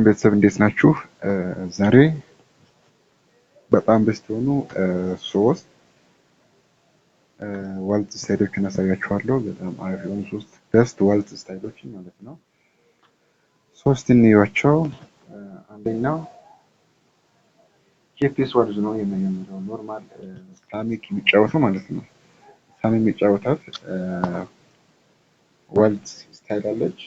ቤተሰብ እንዴት ናችሁ? ዛሬ በጣም ቤስት የሆኑ ሶስት ዋልት ስታይሎችን አሳያችኋለሁ። በጣም አሪፍ የሆኑ ሶስት ቤስት ዋልት ስታይሎችን ማለት ነው። ሶስት እንዩዋቸው። አንደኛው ኬፒስ ዋልዝ ነው የመጀመሪያው። ኖርማል ሳሚ የሚጫወቱ ማለት ነው። ሳሚ የሚጫወታት ዋልት ስታይል አለች።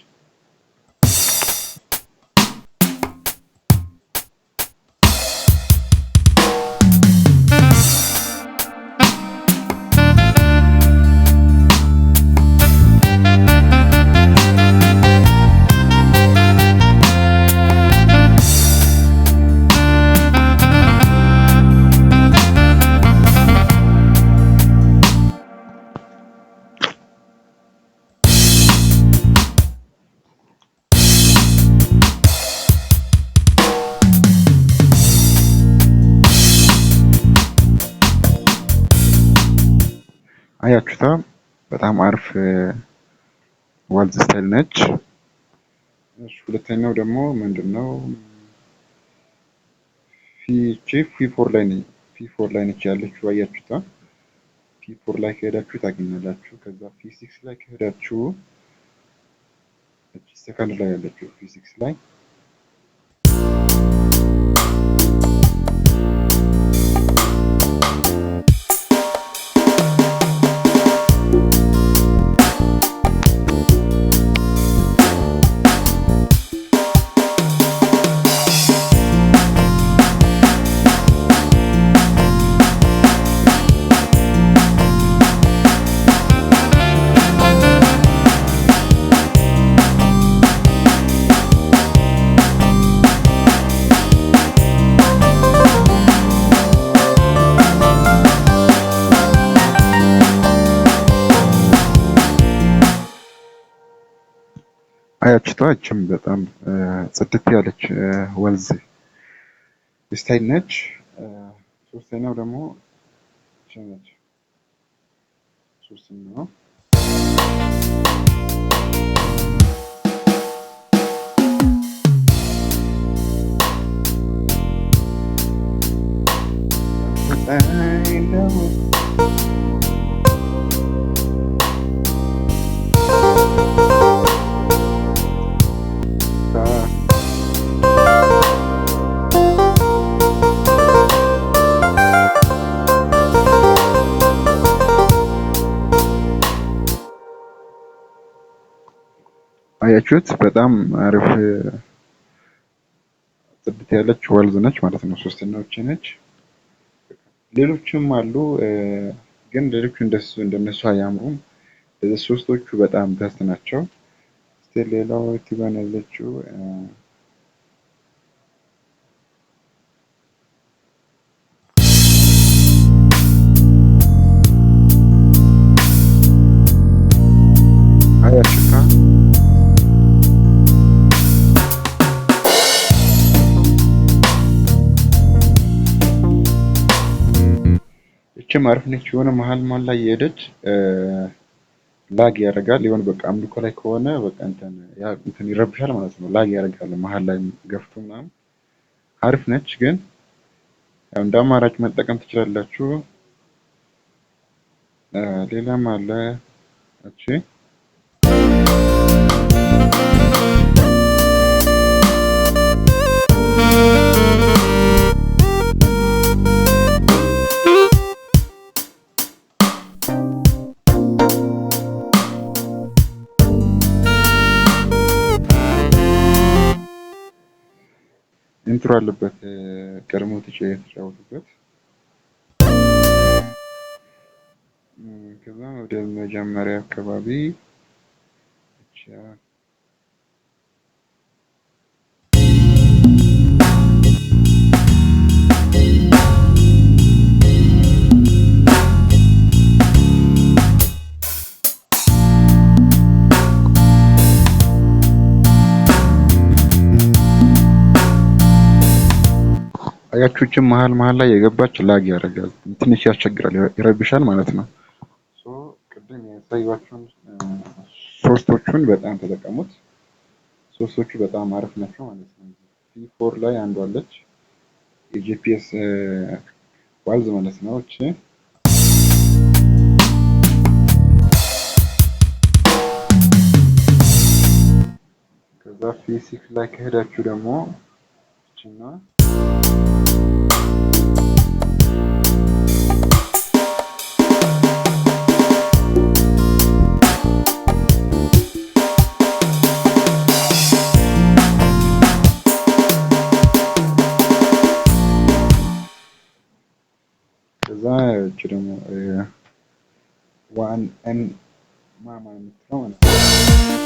አያችሁታ በጣም አሪፍ ዋልት ስታይል ነች። እሺ ሁለተኛው ደግሞ ምንድነው? ፊ4 ላይ ነኝ። ፊ4 ላይ ነች ያለችው። አያችሁታ ፊ4 ላይ ከሄዳችሁ ታገኛላችሁ። ከዛ ፊ6 ላይ ከሄዳችሁ እቺ ሰከንድ ላይ ያለችው ፊ6 ላይ አያችሁታ እችም በጣም ጽድት ያለች ወልዝ ስታይል ነች። ሶስተኛው ደግሞ እቺ ነች። ሶስተኛው አያችሁት በጣም አሪፍ ጽድት ያለች ወልዝ ነች ማለት ነው። ሶስተኛው እቺ ነች። ሌሎችም አሉ ግን ሌሎቹ እንደነሱ አያምሩም። እዚህ ሶስቶቹ በጣም ቤስት ናቸው። እስቲ ሌላው ቲባን ያለችው አያችሁታ እቺም አሪፍ ነች። የሆነ መሀል ላይ የሄደች ላግ ያደርጋል። የሆነ በቃ አምልኮ ላይ ከሆነ በቃ እንትን ይረብሻል ማለት ነው። ላግ ያደርጋል መሀል ላይ ገፍቶ ምናምን። አሪፍ ነች ግን ያው እንደ አማራጭ መጠቀም ትችላላችሁ። ሌላም አለ እቺ ኢንትሮ አለበት ቀድሞ የተጫወቱበት። ከዛ ወደ መጀመሪያ አካባቢ አያችሁችን መሀል ላይ የገባች ላግ ያደርጋል። ትንሽ ያስቸግራል፣ ይረብሻል ማለት ነው። ቅድም ያሳዩዋችሁን ሶስቶቹን በጣም ተጠቀሙት። ሶስቶቹ በጣም አሪፍ ናቸው ማለት ነው። ፒ4 ላይ አንዷ አለች የጂፒኤስ ዋልዝ ማለት ነው። እቺ ከዛ ፊዚክስ ላይ ከሄዳችሁ ደግሞ እቺና ከዛ እቺ ደግሞ ዋን ኤን ማማ የምትለው ማለት ነው።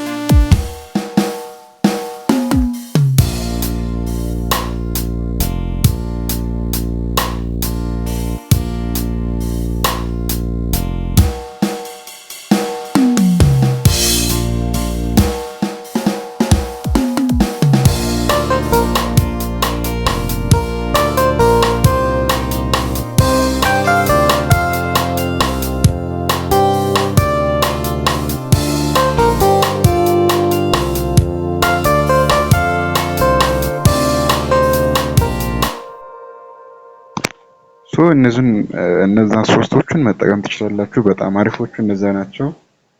እነዛን ሶስቶቹን መጠቀም ትችላላችሁ። በጣም አሪፎቹ እነዛ ናቸው።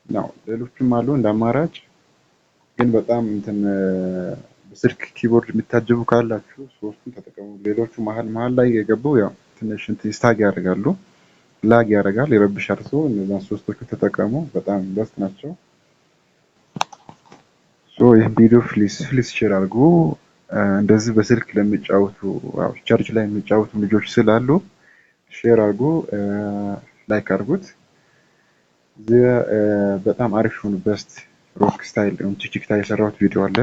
ያው ሌሎችም አሉ እንደ አማራጭ፣ ግን በጣም እንትን በስልክ ኪቦርድ የሚታጀቡ ካላችሁ ሶስቱን ተጠቀሙ። ሌሎቹ መሀል ላይ የገቡ ያው ትንሽ እንትን ስታግ ያደርጋሉ፣ ላግ ያደርጋል፣ ይረብሻል። እነዛን ሶስቶቹ ተጠቀሙ። በጣም በስት ናቸው። ይህ ቪዲዮ ፕሊዝ ሼር አድርጉ። እንደዚህ በስልክ ለሚጫወቱ ቸርች ላይ የሚጫወቱ ልጆች ስላሉ ሼር አድርጉ፣ ላይክ አድርጉት። በጣም አሪፍ ሆኑ። በስት ሮክ ስታይል ቲክታክ የሰራሁት ቪዲዮ አለ።